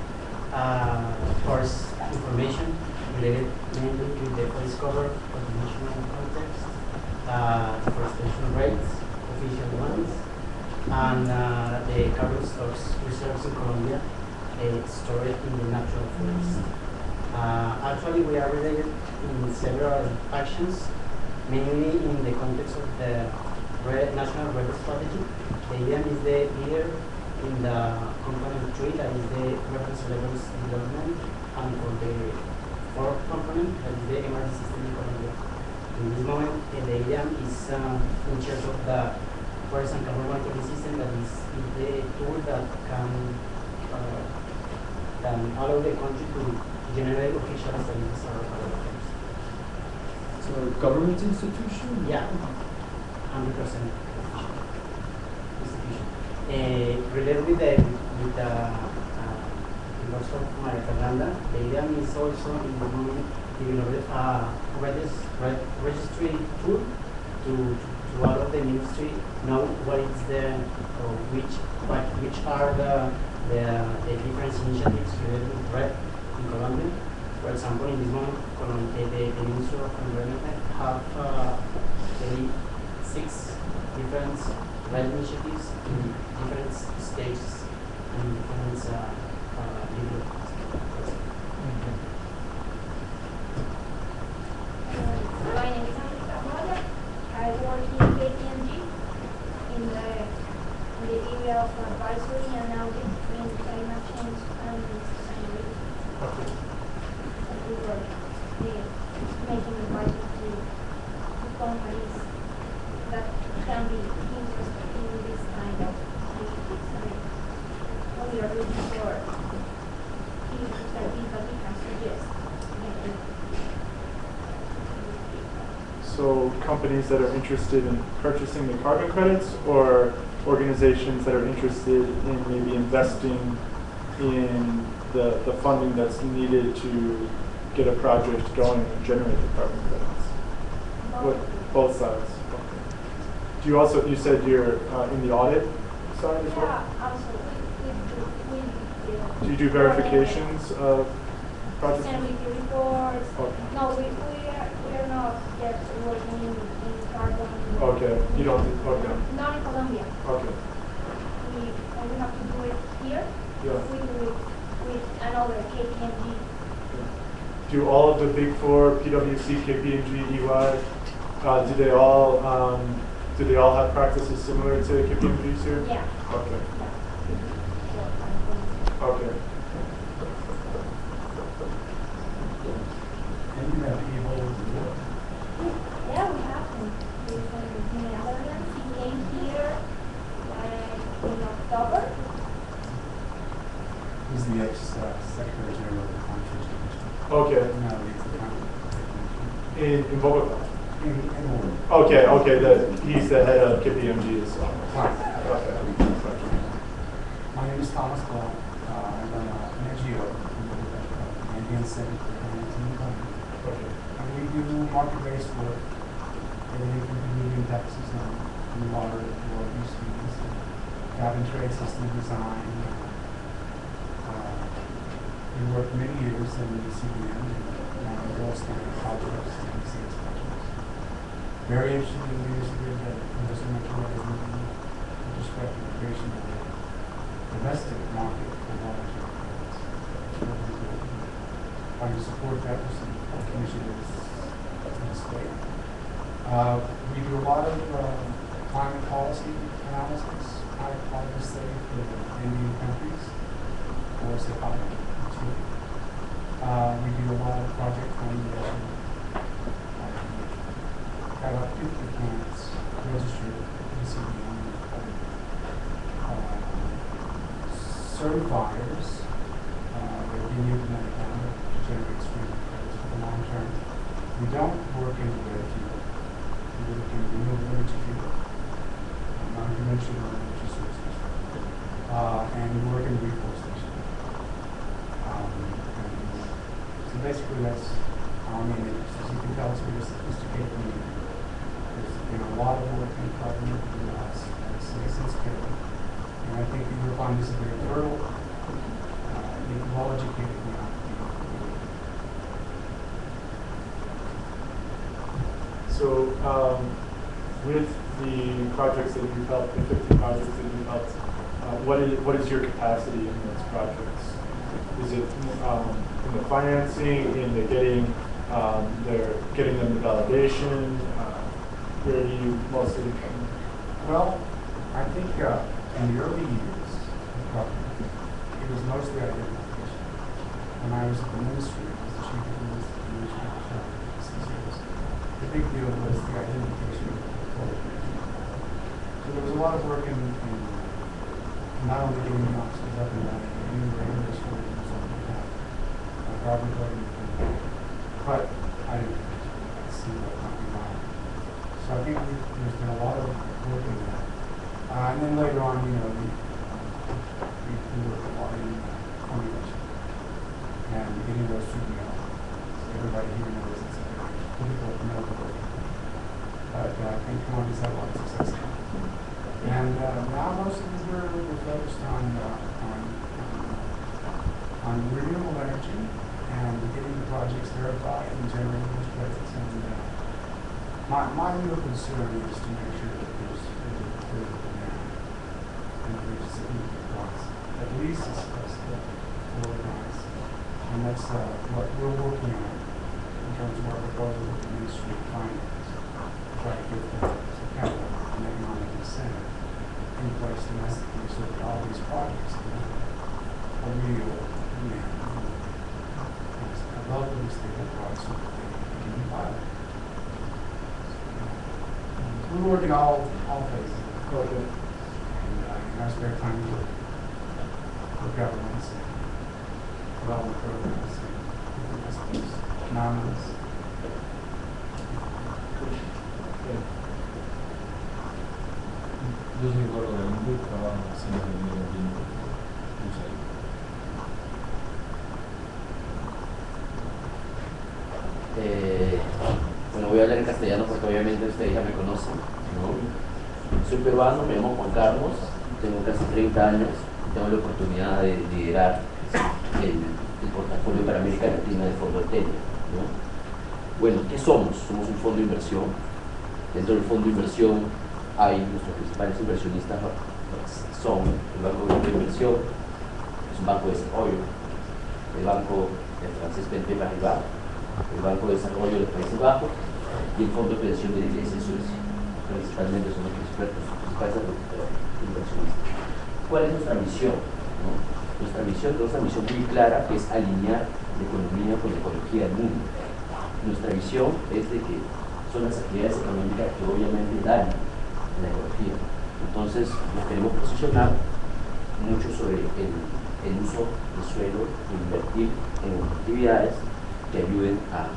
forest information related mainly to the forest cover of the national context, deforestation rates, official ones, and the carbon stocks reserves in Colombia stored in the natural forest. Actually, we are related in several actions, mainly in the context of the national RED strategy. The IDEAM is the leader in the component 3, that is the reference levels development, and for the fourth component, that is the emergency system in Colombia. In this moment, the IDEAM is in charge of the forest and carbon monitoring system, that is the tool that can allow the country to generate official studies of our forest. So a government institution? Yeah, 100% official institution. Related with the works of Maria Fernanda, the IDEAM is also in the moment developed a registry tool to all of the ministry know what is which are the different initiatives related with RED in Colombia. For example, in this moment, the Ministry of Environment have 6 different RED initiatives in different stages and different developments. My name is Angelica. I work in KPMG in the area of advisory and audit in climate change and sustainability. We work making advice to companies that can be interested in this kind of activities? I mean, when we are looking for things that we can suggest. So companies that are interested in purchasing the carbon credits, or organizations that are interested in maybe investing in the funding that's needed to get a project going and generate the carbon credits? Both sides. Okay. Do you also, you said you're in the audit side as well? Yeah, absolutely. Do you do verifications of projects? Sustainability reports. Okay. No, we are not yet working in carbon. Okay. You don't. Okay. Not in Colombia. Okay. We have to do it here. Yeah. We do it with another KPMG. Do all of the big four, PwC, KPMG, EY, do they all have practices similar to KPMG's here? Yeah. Okay. Yeah. Okay. And you have people who work. Yeah, we have them. In the Netherlands, he came here in October. He's the ex-Secretary General of the Constitution. Okay. Now he's the Constitution. In Bogota. In order. Okay. He's the head of KPMG as well. Right. Okay. My name is Thomas Bell. I run an NGO in Indian City for Okay. and we do market-based work. Everything from community taxes on water, use fees, cap and trade system design. We worked many years in the CBN and real estate projects and sales projects. Very interested in the industry that Fundación Natura y USAID with respect to the creation of a domestic market for water credits. Trying to support that with some initiatives in the state. We do a lot of climate policy analysis, climate policy study for the Indian countries, or say we do a lot of project coordination. Got about 50 plants registered in CBN. Certifiers, they're being implemented now to generate stream credits for the long term. We don't work in the red field. We work in renewable energy field, non-conventional energy sources, and we work in reforestation. So basically that's our main interest. As you can tell, it's a very sophisticated community. There's been a lot of work in carbon in the last, I'd say, since COVID. And I think you'll find this a very fertile, well-educated community. So with the projects that you've helped, the 50 projects that you've helped, what is your capacity in those projects? Is it in the financing, in the getting them the validation? Where do you mostly come? Well, I think in the early years of government, it was mostly identification. When I was at the ministry, I was the chief of the ministry for 6 years. The big deal was the identification of the portfolio. So there was a lot of work in not only getting the offices up and running, but getting the regulation and so on like that, carbon coding, but I didn't see what might be wrong. So I think there's been a lot of work in that. And then later on, we worked a lot in formulation and getting those through the mail. So everybody here knows it's a very difficult mail to work. But I think Colombia's had a lot of success now. And now most of us we're focused on renewable energy and getting the projects verified and generating those credits. And my real concern is to make sure that there's clear demand and there's a significant price, at least as the floor price. And that's what we're working on in terms of our proposal with the Ministry of Finance, to try to get the capital and economic incentive in place domestically so that all these projects are real demand. A relatively stable price so that they can be viable. we work in all phases. Okay. And in our spare time, we work for governments and development programs and different anonymous. Yo soy Gordo del Input, trabajo en Ciencias de Medio Ambiente, USAID. Bueno, voy a hablar en castellano porque obviamente ustedes ya me conocen, ¿no? Soy peruano, me llamo Juan Carlos, tengo casi 30 años y tengo la oportunidad de liderar el portafolio para América Latina del Fondo Tienen, ¿no? Bueno, ¿qué somos? Somos un fondo de inversión. Dentro del fondo de inversión hay nuestros principales inversionistas son el Banco de Inversión, que es un banco de desarrollo, el Banco del francés BNP Paribas, el Banco de Desarrollo de los Países Bajos y el Fondo de Pensión de la Iglesia de Suecia. Principalmente son los principales inversionistas. ¿Cuál es nuestra misión? ¿No? Nuestra misión es una misión muy clara, que es alinear la economía con la ecología del mundo. Nuestra visión es de que son las actividades económicas que obviamente dañan la ecología. Entonces nos queremos posicionar mucho sobre el uso del suelo e invertir en actividades que ayuden a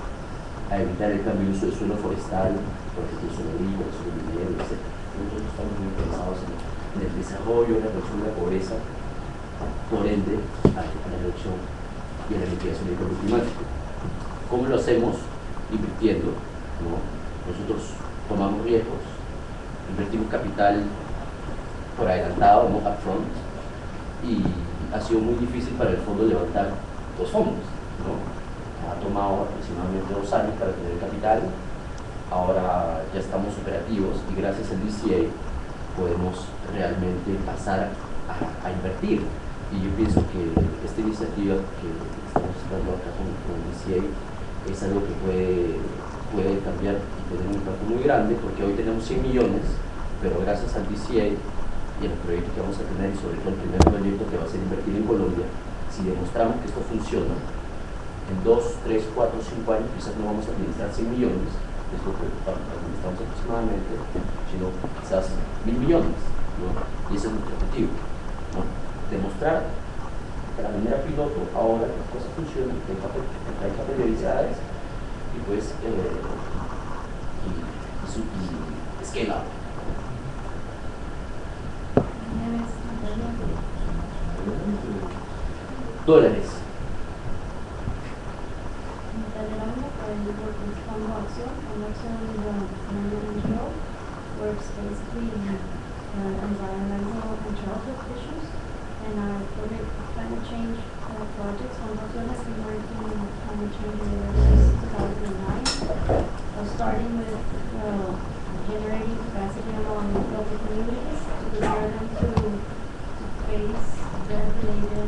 evitar el cambio de uso del suelo forestal, protección del suelo agrícola, el suelo minero, etc. Nosotros estamos muy interesados en el desarrollo, en la reducción de la pobreza, por ende a la reducción y a la mitigación del cambio climático. ¿Cómo lo hacemos? Invirtiendo, ¿no? Nosotros tomamos riesgos, invertimos capital por adelantado, no upfront, y ha sido muy difícil para el fondo levantar los fondos, ¿no? Ha tomado aproximadamente 2 años para tener capital, ahora ya estamos operativos y gracias al DCA podemos realmente pasar a invertir. Y yo pienso que esta iniciativa que estamos dando acá con el DCA es algo que puede cambiar y tener un impacto muy grande, porque hoy tenemos 100 millones, pero gracias al DCA y a los proyectos que vamos a tener, y sobre todo el primer proyecto que va a ser invertido en Colombia, si demostramos que esto funciona, en 2, 3, 4, 5 años quizás no vamos a administrar 100 millones, que es lo que administramos aproximadamente, sino quizás 1.000 millones, ¿no? Y ese es nuestro objetivo, ¿no? Demostrar de la manera piloto ahora que las cosas funcionan, que hay capitalizadas y pues y scale up. Dólares. Works basically in environmental and traffic issues, and our climate change projects. Fundación has been working in climate change since 2009, starting with generating capacity among local communities to prepare them to face weather-related